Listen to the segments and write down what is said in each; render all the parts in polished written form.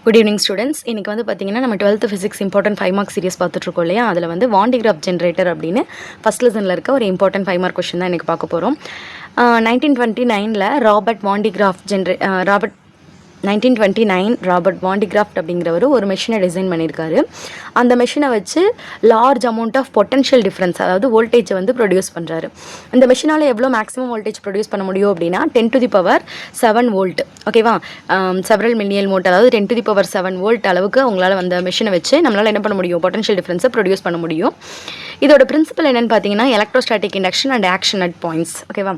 Good evening students. இன்றைக்கி வந்து பார்த்திங்கன்னா நம்ம 12th physics important 5 mark serious பார்த்துட்ருக்கோம் இல்லையா. அதில் வந்து வான் டி கிராஃப் ஜென்ரேட்டர் அப்படின்னு ஃபஸ்ட் லெசனில் இருக்க ஒரு இம்பார்ட்டன்ட் 5 மார்க் கொஸ்டின் தான் இன்றைக்கி பார்க்க போகிறோம். 1929 ராபர்ட் வான் டி கிராஃப்ட் அப்படிங்கிறவர் ஒரு மெஷினை டிசைன் பண்ணியிருக்காரு. அந்த மெஷினை வச்சு large amount of potential difference, அதாவது வோல்டேஜை வந்து ப்ரொடியூஸ் பண்ணுறாரு. இந்த மெஷினால் எவ்வளோ மேக்ஸிமம் வோல்டேஜ் ப்ரொடியூஸ் பண்ண முடியும் அப்படின்னா 10⁻7 வோல்ட். ஓகேவா, செவரல் மில்லியன் வோல்ட், அதாவது 10⁻7 வோல்ட் அளவுக்கு உங்களால் அந்த மெஷினை வச்சு நம்மளால் என்ன பண்ண முடியும், பொட்டன்ஷியல் டிஃப்ரென்ஸை ப்ரொடியூஸ் பண்ண முடியும். இதோட பிரின்சிபல் என்னென்னு பார்த்தீங்கன்னா electrostatic induction and action at points. ஓகேவா,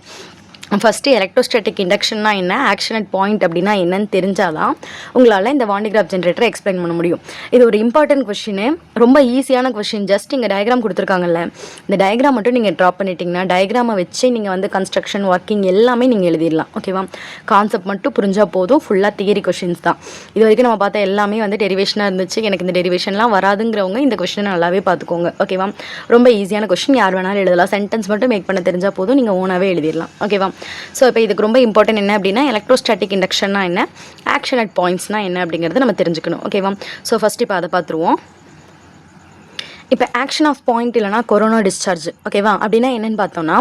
ஃபஸ்ட்டு எலக்ட்ரோஸ்டாட்டிக் இண்டக்ஷன்னா என்ன, ஆக்ஷன் அட் பாயிண்ட் அப்படின்னா என்னன்னு தெரிஞ்சாதான் உங்களால் இந்த வான் டி கிராஃப் ஜென்ரேட்டரை எக்ஸ்பிளைன் பண்ண முடியும். இது ஒரு இம்பார்ட்டன்ட் கொஷின், ரொம்ப ஈஸியான கொஷின். ஜஸ்ட் இங்கே டயக்ராம் கொடுத்துருக்காங்கல்ல, இந்த டயக்ராம் மட்டும் நீங்கள் ட்ராப் பண்ணிட்டீங்கன்னா டயக்ராமை வச்சு நீங்கள் வந்து கன்ஸ்ட்ரக்ஷன் ஒர்க்கிங் எல்லாமே நீங்கள் எழுதிடலாம். ஓகேவா, கான்செப்ட் மட்டும் புரிஞ்சால் போதும். ஃபுல்லாக தியரி கொஷின்ஸ் தான். இது வரைக்கும் நம்ம பார்த்த எல்லாமே வந்து டெரிவேஷனாக இருந்துச்சு. எனக்கு இந்த டெரிவேஷன்லாம் வராதுங்கிறவங்க இந்த கொஷினை நல்லாவே பார்த்துக்கோங்க. ஓகேவா, ரொம்ப ஈஸியான கொஷின், யார் வேணாலும் எழுதலாம். சென்டென்ஸ் மட்டும் மேக் பண்ண தெரிஞ்சால் போதும், நீங்கள் ஓனாகவே எழுதிடலாம். ஓகேவா, ஸோ இப்போ இதுக்கு ரொம்ப இம்பார்ட்டன்ட் என்ன அப்படின்னா எலக்ட்ரோஸ்டாட்டிக் இண்டக்ஷன்னா என்ன, ஆக்ஷன் அட் பாயிண்ட்ஸ்னா என்ன அப்படிங்கிறது நம்ம தெரிஞ்சுக்கணும். ஓகேவா, ஸோ ஃபஸ்ட் இப்போ அதை பார்த்துருவோம். இப்போ ஆக்ஷன் ஆஃப் பாயிண்ட் இல்லைனா கொரோனா டிஸ்சார்ஜ். ஓகேவா, அப்படின்னா என்னென்னு பார்த்தோம்னா,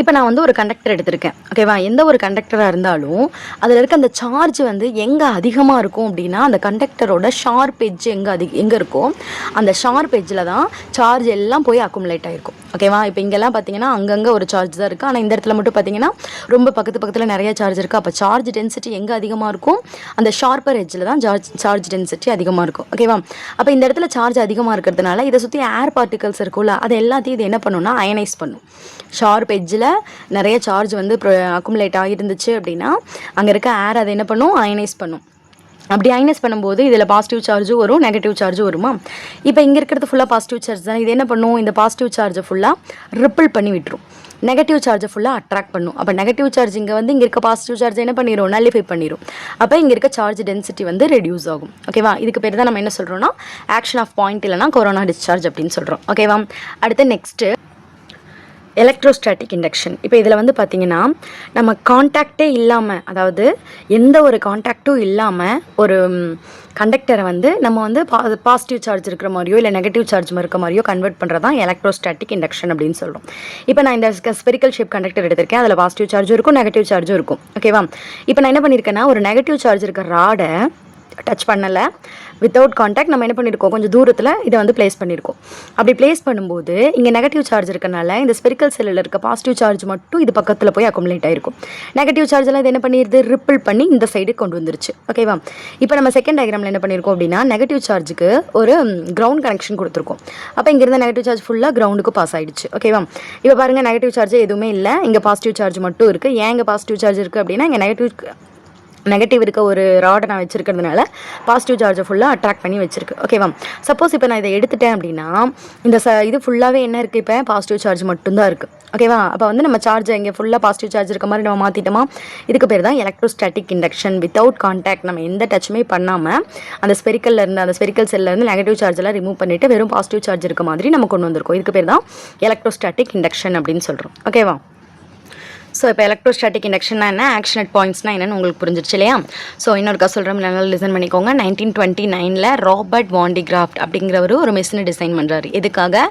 இப்போ நான் வந்து ஒரு கண்டக்டர் எடுத்திருக்கேன். ஓகேவா, எந்த ஒரு கண்டக்டராக இருந்தாலும் அதில் இருக்க அந்த சார்ஜ் வந்து எங்கே அதிகமாக இருக்கும் அப்படின்னா அந்த கண்டக்டரோட ஷார்ப் எட்ஜ் எங்கே இருக்கோ அந்த ஷார்ப் எட்ஜில் தான் சார்ஜ் எல்லாம் போய் அக்குமுலேட் ஆகிருக்கும். ஓகேவா, இப்போ இங்கெல்லாம் பார்த்தீங்கன்னா அங்கங்கே ஒரு சார்ஜ் தான் இருக்குது. ஆனால் இந்த இடத்துல மட்டும் பார்த்தீங்கன்னா ரொம்ப பக்கத்தில் நிறைய சார்ஜ் இருக்குது. அப்போ சார்ஜ் டென்சிட்டி எங்கே அதிகமாக இருக்கும், அந்த ஷார்ப்பர் எட்ஜில் தான் சார்ஜ் டென்சிட்டி அதிகமாக இருக்கும். ஓகேவா, அப்போ இந்த இடத்துல சார்ஜ் அதிகமாக இருக்கிறதுனால இதை சுற்றி ஏர் பார்ட்டிகல்ஸ் இருக்குல்ல, அது எல்லாத்தையும் இது என்ன பண்ணுன்னா அயனைஸ் பண்ணும். ஷார்ப் எட்ஜில் நிறைய சார்ஜ் வந்து அக்குமுலேட் ஆகிருந்துச்சு அப்படின்னா அங்கே இருக்க ஏர் அதை என்ன பண்ணும், அயனைஸ் பண்ணும். அப்படி அயனைஸ் பண்ணும்போது இதில் பாசிட்டிவ் சார்ஜும் வரும், நெகட்டிவ் சார்ஜும் வருமா. இப்போ இங்கே இருக்கிறது ஃபுல்லாக பாசிட்டிவ் சார்ஜ் தான். இது என்ன பண்ணும், இந்த பாசிட்டிவ் சார்ஜை ஃபுல்லாக ரிப்பிள் பண்ணி விட்டுரும், நெகட்டிவ் சார்ஜை ஃபுல்லாக அட்ராக்ட் பண்ணும். அப்போ நெகட்டிவ் சார்ஜ் இங்கே வந்து இங்கே இருக்க பாசிட்டிவ் சார்ஜ் என்ன பண்ணிடும், நல்லிஃபை பண்ணிடும். அப்போ இங்கே இருக்க சார்ஜ் டென்சிட்டி வந்து ரெடியூஸ் ஆகும். ஓகேவா, இதுக்கு பேர் தான் நம்ம என்ன சொல்கிறோம்னா ஆக்ஷன் ஆஃப் பாயிண்ட் இல்லைனா கொரோனா டிஸ்சார்ஜ் அப்படின்னு சொல்கிறோம். ஓகேவா, அடுத்து நெக்ஸ்ட்டு எலக்ட்ரோஸ்டாட்டிக் இண்டக்ஷன். இப்போ இதில் வந்து பார்த்திங்கன்னா நம்ம கான்டாக்டே இல்லாமல், அதாவது எந்த ஒரு கான்டாக்டும் இல்லாமல் ஒரு கண்டக்டரை வந்து நம்ம வந்து பாசிட்டிவ் சார்ஜ் இருக்கிற மாதிரியோ இல்லை நெகட்டிவ் சார்ஜ் இருக்க மாதிரியோ கன்வெர்ட் பண்ணுறது தான் எலக்ட்ரோஸ்டாட்டிக் இண்டக்ஷன் அப்படின்னு சொல்கிறோம். இப்போ நான் இந்த ஸ்பெரிக்கல் ஷேப் கண்டக்டர் எடுத்திருக்கேன். அதில் பாசிட்டிவ் சார்ஜும் இருக்கும், நெகட்டிவ் சார்ஜும் இருக்கும். ஓகேவா, இப்போ நான் என்ன பண்ணியிருக்கேன்னா ஒரு நெகட்டிவ் சார்ஜ் இருக்க ராடை டச் பண்ணலை, வித்தவுட் கான்டாக்ட் நம்ம என்ன பண்ணியிருக்கோம், கொஞ்சம் தூரத்தில் இதை வந்து பிளேஸ் பண்ணியிருக்கோம். அப்படி பிளேஸ் பண்ணும்போது இங்கே நெகட்டிவ் சார்ஜ் இருக்கனால இந்த ஸ்பெரிக்கல் செல்லில் இருக்க பாசிட்டிவ் சார்ஜ் மட்டும் இது பக்கத்தில் போய் அக்குமுலேட் ஆகிருக்கும். நெகட்டிவ் சார்ஜெல்லாம் இது என்ன பண்ணிடுது, ரிப்பிள் பண்ணி இந்த சைடு கொண்டு வந்துருச்சு. ஓகேவா, இப்போ நம்ம செகண்ட் டயக்ராமில் என்ன பண்ணியிருக்கோம் அப்படின்னா நெகட்டிவ் சார்ஜுக்கு ஒரு கிரவுண்ட் கனெக்ஷன் கொடுத்துருக்கோம். அப்போ இங்கிருந்த நெகட்டிவ் சார்ஜ் ஃபுல்லாக கிரவுண்டுக்கு பாஸ் ஆகிடுச்சு. ஓகேவா, இப்போ பாருங்கள் நெகட்டிவ் சார்ஜ் எதுவுமே இல்லை, இங்கே பாசிட்டிவ் சார்ஜ் மட்டும் இருக்குது. ஏன் இங்கே பாசிட்டிவ் சார்ஜ் இருக்குது அப்படின்னா இங்கே நெகட்டிவ் இருக்க ஒரு ராடை நான் வச்சுருக்கிறதுனால பாசிட்டிவ் சார்ஜை ஃபுல்லாக அட்ராக்ட் பண்ணி வச்சுருக்கு. ஓகேவா, சப்போஸ் இப்போ நான் இதை எடுத்துட்டேன் அப்படின்னா இந்த இது ஃபுல்லாகவே என்ன இருக்குது, இப்போ பாசிட்டிவ் சார்ஜ் மட்டும்தான் இருக்குது. ஓகேவா, அப்போ வந்து நம்ம சார்ஜை இங்கே ஃபுல்லாக பாசிட்டிவ் சார்ஜ் இருக்க மாதிரி நம்ம மாற்றிட்டோமா. இதுக்கு பேர் தான் எலக்ட்ரோஸ்டாட்டிக் இண்டக்ஷன். வித்தவுட் கான்டாக்ட், நம்ம எந்த டச்சுமே பண்ணாமல் அந்த ஸ்பெரிக்கல் செல்லேருந்து நெகட்டிவ் சார்ஜெல்லாம் ரிமூவ் பண்ணிவிட்டு வெறும் பாசிட்டிவ் சார்ஜ் இருக்க மாதிரி நம்ம கொண்டு வந்திருக்கோம். இதுக்கு பேர் தான் எலக்ட்ரோஸ்டாட்டிக் இண்டக்ஷன் அப்படின்னு சொல்கிறோம். ஓகேவா, ஸோ இப்போ எலக்ட்ரோஸ்டாட்டிக் இண்டக்ஷன்னா என்ன, ஆக்ஷன் அட் பாயிண்ட்ஸ்னா என்னன்னு உங்களுக்கு புரிஞ்சிருச்சு இல்லையா. ஸோ இன்னொருக்கா சொல்கிறோம், நல்லா லிசன் பண்ணிக்கோங்க. 1929 ராபர்ட் வான் டி கிராஃப்ட் அப்படிங்கிறவர் ஒரு மெஷினை டிசைன் பண்ணுறாரு. எதுக்காக,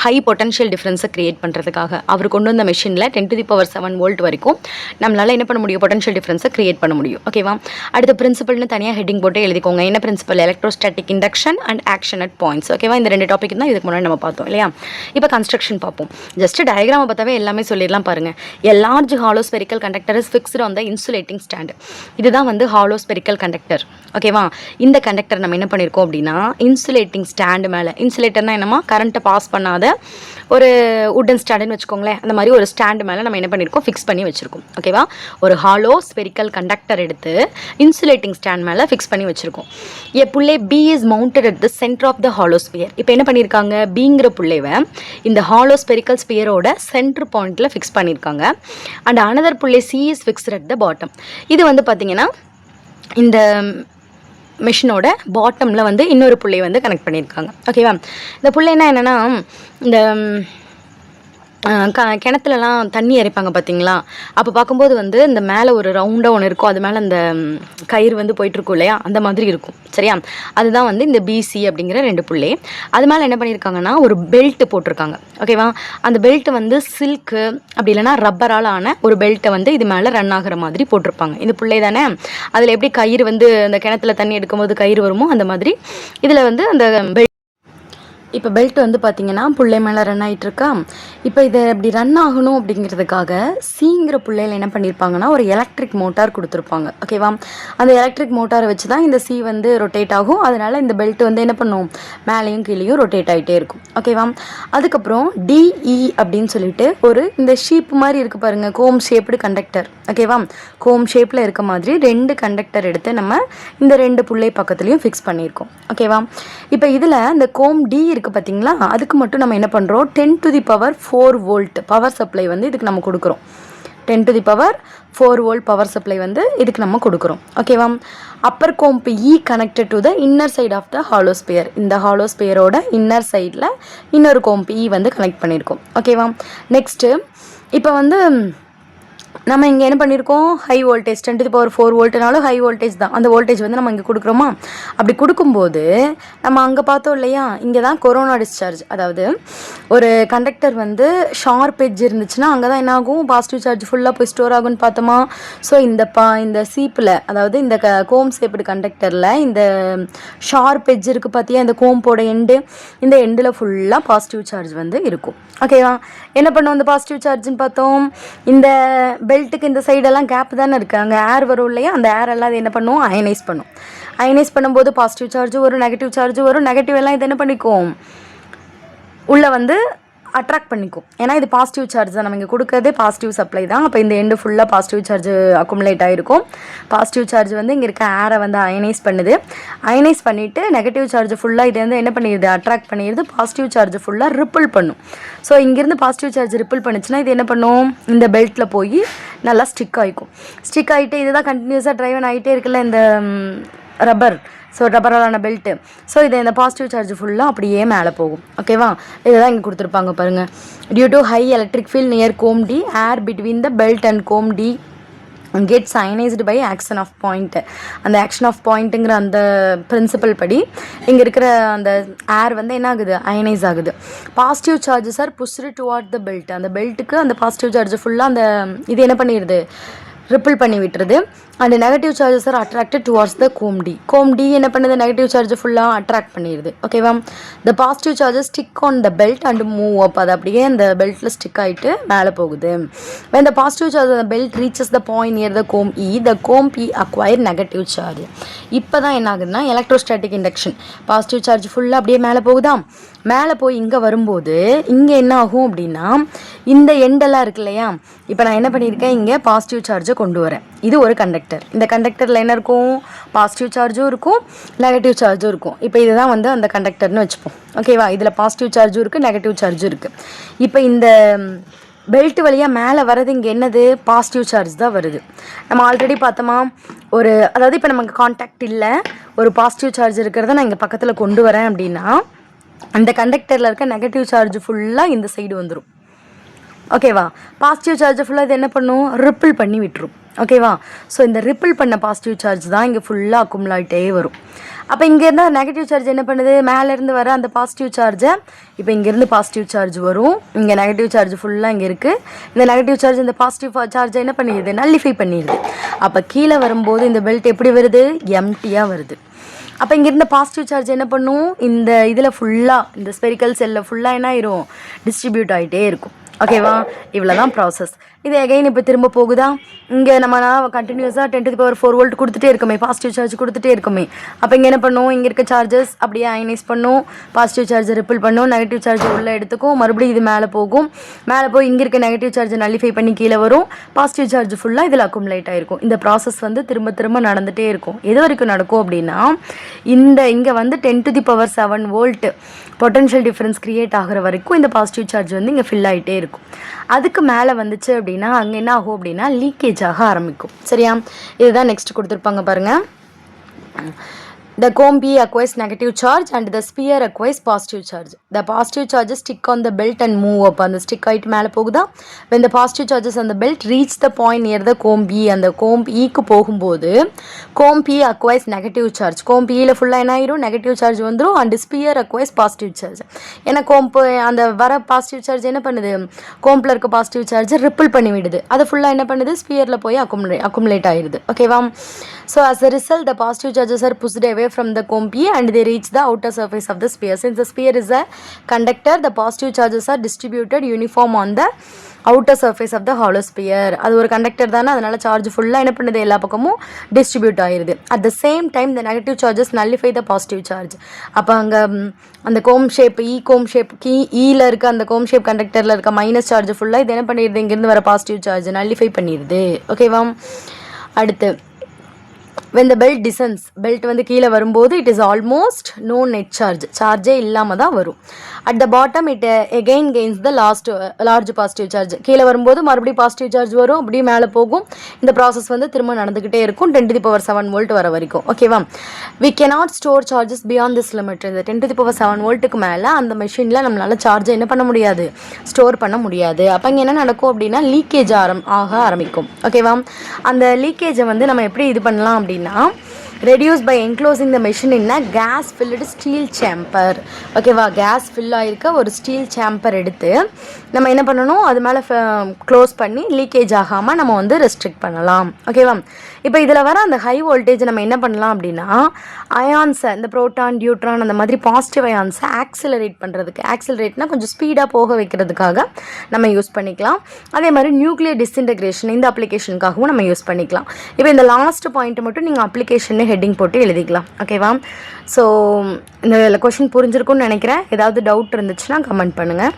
ஹை பொட்டன்ஷியல் டிஃப்ரென்ஸை க்ரியேட் பண்ணுறதுக்காக. அவர் கொண்டு வந்த மெஷினில் 10⁻7 வோல்ட் வரைக்கும் நம்மளால் என்ன பண்ண முடியும், பொட்டன்ஷியல் டிஃப்ரென்ஸை க்ரியேட் பண்ண முடியும். ஓகேவா, அடுத்த பிரின்சிபல்னு தனியாக ஹெட்டிங் போட்டு எழுதிக்கோங்க. என்ன principle, electrostatic induction and action at points. ஓகேவா, இந்த 2 டாபிக் தான் இதுக்கு முன்னாடி நம்ம பார்த்தோம் இல்லையா. இப்போ கன்ஸ்ட்ரக்ஷன் பார்ப்போம். ஜஸ்ட் டயக்ராமை பார்த்தாவே எல்லாமே சொல்லிடலாம் பாருங்கள். எல்லா hollow spherical conductor is fixed on the insulating stand. இதுதான் வந்து hollow spherical conductor. ஓகேவா, இந்த கண்டக்டர் நம்ம என்ன பண்ணியிருக்கோம் அப்படின்னா இன்சுலேட்டிங் ஸ்டாண்டு மேலே, இன்சுலேட்டர்னா என்னமா, கரண்ட்டை பாஸ் பண்ணாத ஒரு உட்டன் ஸ்டாண்டுன்னு வச்சுக்கோங்களேன், அந்த மாதிரி ஒரு ஸ்டாண்டு மேலே நம்ம என்ன பண்ணியிருக்கோம், ஃபிக்ஸ் பண்ணி வச்சுருக்கோம். ஓகேவா, ஒரு ஹாலோ ஸ்பெரிக்கல் கண்டக்டர் எடுத்து இன்சுலேட்டிங் ஸ்டாண்ட் மேலே ஃபிக்ஸ் பண்ணி வச்சுருக்கோம். A pulley B is mounted at the centre of the hollow sphere. இப்போ என்ன பண்ணியிருக்காங்க, பிங்கிற புள்ளைவை இந்த ஹாலோ ஸ்பெரிக்கல் ஸ்பியரோட சென்டர் பாயிண்ட்டில் ஃபிக்ஸ் பண்ணியிருக்காங்க. And another pulley C is fixed at the bottom. இது வந்து பார்த்திங்கன்னா இந்த மெஷினோட பாட்டமில் வந்து இன்னொரு புள்ளையை வந்து கனெக்ட் பண்ணியிருக்காங்க. ஓகேவா, இந்த புள்ளைன்னா என்னென்னா இந்த கிணத்துலலாம் தண்ணி இறைப்பாங்க பார்த்தீங்களா, அப்போ பார்க்கும்போது வந்து இந்த மேலே ஒரு ரவுண்டாக ஒன்று இருக்கும், அது மேலே அந்த கயிறு வந்து போயிட்டுருக்கும் இல்லையா, அந்த மாதிரி இருக்கும். சரியா, அதுதான் வந்து இந்த பிசி அப்படிங்கிற 2 புள்ளி. அது மேலே என்ன பண்ணியிருக்காங்கன்னா ஒரு பெல்ட்டு போட்டிருக்காங்க. ஓகேவா, அந்த பெல்ட்டு வந்து சில்க்கு அப்படி இல்லைனா ரப்பரால் ஆன ஒரு பெல்ட்டை வந்து இது மேலே ரன் ஆகிற மாதிரி போட்டிருப்பாங்க. இந்த புள்ளை தானே, அதில் எப்படி கயிறு வந்து அந்த கிணத்துல தண்ணி எடுக்கும்போது கயிறு வருமோ அந்த மாதிரி இதில் வந்து அந்த இப்போ பெல்ட் வந்து பார்த்திங்கன்னா புள்ளை மேலே ரன் ஆகிட்டுருக்கா. இப்போ இதை இப்படி ரன் ஆகணும் அப்படிங்கிறதுக்காக சிங்கிற புள்ளையில் என்ன பண்ணியிருப்பாங்கன்னா ஒரு எலக்ட்ரிக் மோட்டார் கொடுத்துருப்பாங்க. ஓகேவா, அந்த எலக்ட்ரிக் மோட்டாரை வச்சு தான் இந்த சி வந்து ரொட்டேட் ஆகும். அதனால் இந்த பெல்ட் வந்து என்ன பண்ணும், மேலேயும் கீழேயும் ரொட்டேட் ஆகிட்டே இருக்கும். ஓகேவா, அதுக்கப்புறம் டிஇ அப்படின்னு சொல்லிட்டு ஒரு இந்த ஷீப் மாதிரி இருக்குது பாருங்கள், கோம் ஷேப்டு கண்டக்டர். ஓகேவா, கோம் ஷேப்பில் இருக்க மாதிரி 2 கண்டக்டர் எடுத்து நம்ம இந்த 2 புள்ளை பக்கத்துலேயும் ஃபிக்ஸ் பண்ணியிருக்கோம். ஓகேவா, இப்போ இதில் இந்த கோம் டி இருக்குது பார்த்தீங்களா, அதுக்கு மட்டும் நம்ம என்ன பண்ணுறோம், 10⁴ வோல்ட் பவர் சப்ளை வந்து இதுக்கு நம்ம கொடுக்குறோம். 10⁴ வோல்ட் பவர் சப்ளை வந்து இதுக்கு நம்ம கொடுக்குறோம். ஓகேவா, upper comb E connected to the inner side of the hollow sphere. இந்த ஹாலோஸ்பியரோட இன்னர் சைடில் இன்னொரு கோம்ப் இ வந்து கனெக்ட் பண்ணியிருக்கோம். ஓகேவா, நெக்ஸ்ட்டு இப்போ வந்து நம்ம இங்கே என்ன பண்ணியிருக்கோம், ஹை வோல்டேஜ் 10⁴ வோல்ட்னாலும் ஹை வோல்டேஜ் தான், அந்த வோல்டேஜ் வந்து நம்ம இங்கே கொடுக்குறோமா. அப்படி கொடுக்கும்போது நம்ம அங்கே பார்த்தோம் இல்லையா, இங்கே தான் கொரோனா டிஸ்சார்ஜ். அதாவது ஒரு கண்டக்டர் வந்து ஷார்ப் எட்ஜ் இருந்துச்சுன்னா அங்கே தான் என்ன ஆகும், பாசிட்டிவ் சார்ஜ் ஃபுல்லாக போய் ஸ்டோர் ஆகும்னு பார்த்தோமா. ஸோ இந்த சீப்பில், அதாவது இந்த கோம் ஷேப்டு கண்டக்டரில் இந்த ஷார்ப் எட்ஜ் இருக்குது பார்த்தியா, இந்த கோம்போட எண்டு, இந்த எண்டில் ஃபுல்லாக பாசிட்டிவ் சார்ஜ் வந்து இருக்கும். ஓகேவா, என்ன பண்ணுவோம் இந்த பாசிட்டிவ் சார்ஜ்னு பார்த்தோம், இந்த பெல்ட்டுக்கு இந்த சைடெல்லாம் கேப் தானே இருக்குது, அங்கே ஏர் வரும் இல்லையா, அந்த ஏர் எல்லாம் அது என்ன பண்ணும், அயனைஸ் பண்ணும். அயனைஸ் பண்ணும்போது பாசிட்டிவ் சார்ஜ் வரும், நெகட்டிவ் சார்ஜ் வரும். நெகட்டிவ் எல்லாம் இது என்ன பண்ணிக்கும், உள்ளே வந்து அட்ராக்ட் பண்ணிக்கும். ஏன்னா இது பாசிட்டிவ் சார்ஜ் தான், நம்ம இங்கே கொடுக்கறதே பாசிட்டிவ் சப்ளை தான். அப்போ இந்த எண்டு ஃபுல்லாக பாசிட்டிவ் சார்ஜ் அக்குமுலேட் ஆகிருக்கும். பாசிட்டிவ் சார்ஜ் வந்து இங்கே இருக்க ஏரை வந்து அயனைஸ் பண்ணுது. அயனைஸ் பண்ணிவிட்டு நெகட்டிவ் சார்ஜ் ஃபுல்லாக இது வந்து என்ன பண்ணிடுது, அட்ராக்ட் பண்ணிடுது. பாசிட்டிவ் சார்ஜ் ஃபுல்லாக ரிப்பிள் பண்ணும். ஸோ இங்கேருந்து பாசிட்டிவ் சார்ஜ் ரிப்பிள் பண்ணுச்சுன்னா இது என்ன பண்ணும், இந்த பெல்ட்டில் போய் நல்லா ஸ்டிக் ஆகிக்கும். ஸ்டிக் ஆகிட்டு இதுதான் கண்டினியூஸாக ட்ரைவன் ஆகிட்டே இருக்குல்ல இந்த ரப்பர். ஸோ ரப்பராலான பெல்ட்டு. ஸோ இதை இந்த பாசிட்டிவ் சார்ஜ் ஃபுல்லாக அப்படியே மேலே போகும். ஓகேவா, இதுதான் இங்கே கொடுத்துருப்பாங்க பாருங்கள். Due to high electric field near comb D, air between the belt and comb D gets ionised by action of point. அந்த ஆக்ஷன் ஆஃப் பாயிண்ட்டுங்கிற அந்த பிரின்சிபல் படி இங்கே இருக்கிற அந்த ஏர் வந்து என்ன ஆகுது, அயனைஸ் ஆகுது. Positive charges are pushed toward the belt. அந்த பெல்ட்டுக்கு அந்த பாசிட்டிவ் சார்ஜ் ஃபுல்லாக அந்த இது என்ன பண்ணிடுது, ரிப்பிள் பண்ணி விட்டுருது. And negative charges are attracted towards the comb D. Comb D என்ன பண்ணுது, நெகட்டிவ் சார்ஜ் ஃபுல்லாக அட்ராக்ட் பண்ணிடுது. ஓகேவா, the positive charges stick on the belt and move up. அது அப்படியே அந்த பெல்ட்டில் ஸ்டிக் ஆகிட்டு மேலே போகுது. when the positive charge of the belt reaches the point near the comb E, the comb E acquire negative charge. இப்போ தான் என்ன ஆகுதுன்னா எலக்ட்ரோஸ்டாட்டிக் இண்டக்ஷன். பாசிட்டிவ் சார்ஜ் ஃபுல்லாக அப்படியே மேலே போகுதா, மேலே போய் இங்கே வரும்போது இங்கே என்ன ஆகும் அப்படின்னா இந்த எண்டெல்லாம் இருக்கு இல்லையா, இப்போ நான் என்ன பண்ணியிருக்கேன், இங்கே பாசிட்டிவ் சார்ஜை கொண்டு வரேன். இது ஒரு கண்டக்டர். இந்த கண்டக்டரில் என்ன இருக்கும், பாசிட்டிவ் சார்ஜும் இருக்கும், நெகட்டிவ் சார்ஜும் இருக்கும். இப்போ இதுதான் வந்து அந்த கண்டக்டர்னு வச்சுப்போம். ஓகேவா, இதில் பாசிட்டிவ் சார்ஜும் இருக்குது, நெகட்டிவ் சார்ஜும் இருக்குது. இப்போ இந்த பெல்ட் வழியாக மேலே வர்றது இங்கே என்னது, பாசிட்டிவ் சார்ஜ் தான் வருது. நம்ம ஆல்ரெடி பார்த்தோமா, ஒரு அதாவது இப்போ நமக்கு கான்டாக்ட் இல்லை, ஒரு பாசிட்டிவ் சார்ஜ் இருக்கிறத நான் இங்கே பக்கத்தில் கொண்டு வரேன் அப்படின்னா அந்த கண்டக்டரில் இருக்க நெகட்டிவ் சார்ஜ் ஃபுல்லாக இந்த சைடு வந்துடும். ஓகேவா, பாசிட்டிவ் சார்ஜ் ஃபுல்லாக இது என்ன பண்ணும், ரிப்பிள் பண்ணி விட்டுரும். ஓகேவா, ஸோ இந்த ரிப்பிள் பண்ண பாசிட்டிவ் சார்ஜ் தான் இங்கே ஃபுல்லாக அக்குமுலேட்டே வரும். அப்போ இங்கே இருந்தால் நெகட்டிவ் சார்ஜ் என்ன பண்ணுது, மேலேருந்து வர அந்த பாசிட்டிவ் சார்ஜை இப்போ இங்கேருந்து பாசிட்டிவ் சார்ஜ் வரும், இங்கே நெகட்டிவ் சார்ஜ் ஃபுல்லாக இங்கே இருக்குது. இந்த நெகட்டிவ் சார்ஜ் இந்த பாசிட்டிவ் சார்ஜை என்ன பண்ணிடுது, நல்லிஃபை பண்ணிடுது. அப்போ கீழே வரும்போது இந்த பெல்ட் எப்படி வருது, எம்டியாக வருது. அப்போ இங்கேருந்து பாசிட்டிவ் சார்ஜ் என்ன பண்ணும், இந்த இதில் ஃபுல்லாக இந்த ஸ்பெரிக்கல் செல்லில் ஃபுல்லாக என்ன ஆயிரும், டிஸ்ட்ரிபியூட் ஆகிட்டே இருக்கும். ஓகேவா, இவ்வளோ தான் ப்ராசஸ். இது எகைன் இப்போ திரும்ப போகுதா, இங்கே நம்ம கண்டினியூஸாக 10⁴ வோல்ட் கொடுத்துட்டே இருக்கோமே, பாசிட்டிவ் சார்ஜ் கொடுத்துட்டே இருக்கோமே. அப்போ இங்கே என்ன பண்ணும், இங்கே இருக்க சார்ஜஸ் அப்படியே அயனைஸ் பண்ணும், பாசிட்டிவ் சார்ஜ் ரிப்பிள் பண்ணும், நெகட்டிவ் சார்ஜ் உள்ளே எடுத்துக்கும், மறுபடியும் இது மேலே போகும். மேலே போய் இங்கே இருக்க நெகட்டிவ் சார்ஜ் நல்லிஃபை பண்ணி கீழே வரும், பாசிட்டிவ் சார்ஜ் ஃபுல்லாக இதில் அக்குமுலேட் ஆகிருக்கும். இந்த ப்ராசஸ் வந்து திரும்ப திரும்ப நடந்துகிட்டே இருக்கும். எது வரைக்கும் நடக்கும் அப்படின்னா இங்கே வந்து 10⁻7 வோல்ட் பொட்டன்ஷியல் டிஃப்ரென்ஸ் க்ரியேட் ஆகிற வரைக்கும் இந்த பாசிட்டிவ் சார்ஜ் வந்து இங்கே ஃபில் ஆகிட்டே இருக்கும். அதுக்கு மேலே வந்துச்சு அப்படின்னா அங்கே என்ன ஆகும் அப்படின்னா லீக்கேஜ் ஆக ஆரம்பிக்கும். சரியா, இதுதான் நெக்ஸ்ட் கொடுத்துருப்பாங்க பாருங்கள். The cone P acquires negative charge and the sphere acquires positive charge. The positive charges stick on the belt and move up. அந்த stick ஆயிட்டு மேலே போகுதா. When the positive charges on the belt reach the point near the cone P, அந்த cone Pக்கு போகும்போது cone P acquires negative charge. cone Pல ஃபுல்லாக என்ன ஆயிரும், negative charge வந்துடும். And sphere acquires positive charge. ஏன்னா கோம்பு அந்த வர பாசிட்டிவ் சார்ஜ் என்ன பண்ணுது, கோம்பில் இருக்க பாசிட்டிவ் சார்ஜ் ரிப்பிள் பண்ணி விடுது. அது ஃபுல்லாக என்ன பண்ணுது, ஸ்பியரில் போய் அக்குமுலேட் ஆயிடுது. ஓகேவா. So as a result, the positive charges are pushed away from the cone P and they reach the outer surface of the sphere. Since the sphere is a conductor, the positive charges are distributed uniform on the outer surface of the hollow sphere. அது ஒரு conductor தானே, அதனால charge ஃபுல்லாக என்ன பண்ணுது, எல்லா பக்கமும் distribute ஆயிடுது. At the same time the negative charges nullify the positive charge. அப்போ அங்கே அந்த கோம் ஷேப் கோம் ஷேப் ஈல இருக்க அந்த கோம் ஷேப் கண்டக்டரில் இருக்க மைனஸ் சார்ஜ் ஃபுல்லாக இது என்ன பண்ணிடுது, இங்கேருந்து வர பாசிட்டிவ் சார்ஜ் நல்லிஃபை பண்ணிடுது. ஓகேவா. அடுத்து when the belt descends, belt வந்து கீழே வரும்போது it is almost no net charge, சார்ஜே இல்லாமல் தான் வரும். at the bottom it again gains the large positive charge. கீழே வரும்போது மறுபடியும் பாசிட்டிவ் சார்ஜ் வரும், அப்படியே மேலே போகும். இந்த ப்ராசஸ் வந்து திரும்ப நடந்துக்கிட்டே இருக்கும் 10⁻7 வோல்ட் வர வரைக்கும். ஓகேவா. we cannot store charges beyond this limit. இந்த 10⁻7 வோல்ட்டுக்கு மேலே அந்த மெஷினில் நம்மளால் சார்ஜை என்ன பண்ண முடியாது, ஸ்டோர் பண்ண முடியாது. அப்போ இங்கே என்ன நடக்கும் அப்படின்னா லீக்கேஜ் ஆக ஆரம்பிக்கும். ஓகேவா. அந்த லீக்கேஜை வந்து நம்ம எப்படி இது பண்ணலாம் அப்படின்னா, reduce by enclosing the machine in a gas filled steel chamber. ஓகேவா. கேஸ் ஃபில் ஆகிருக்க ஒரு ஸ்டீல் சேம்பர் எடுத்து நம்ம என்ன பண்ணணும், அது மேலே க்ளோஸ் பண்ணி லீக்கேஜ் ஆகாமல் நம்ம வந்து ரெஸ்ட்ரிக்ட் பண்ணலாம். ஓகேவா. இப்போ இதில் வர அந்த ஹை வோல்டேஜ் நம்ம என்ன பண்ணலாம் அப்படின்னா, அயான்ஸை இந்த ப்ரோட்டான் டியூட்ரான் அந்த மாதிரி பாசிட்டிவ் அயான்ஸை ஆக்சிலரேட் பண்ணுறதுக்கு, ஆக்சிலரேட்னா கொஞ்சம் ஸ்பீடாக போக வைக்கிறதுக்காக நம்ம யூஸ் பண்ணிக்கலாம். அதே மாதிரி நியூக்ளியர் டிஸ்இன்டகிரேஷன் இந்த அப்ளிகேஷனுக்காகவும் நம்ம யூஸ் பண்ணிக்கலாம். இப்போ இந்த லாஸ்ட் பாயிண்ட்டை மட்டும் நீங்கள் அப்ளிகேஷன் ஹெட்டிங் போட்டு எழுதிக்கலாம். ஓகேவா. ஸோ இந்த கொஷின் புரிஞ்சிருக்கும்னு நினைக்கிறேன். ஏதாவது டவுட் இருந்துச்சுன்னா கமெண்ட் பண்ணுங்கள்.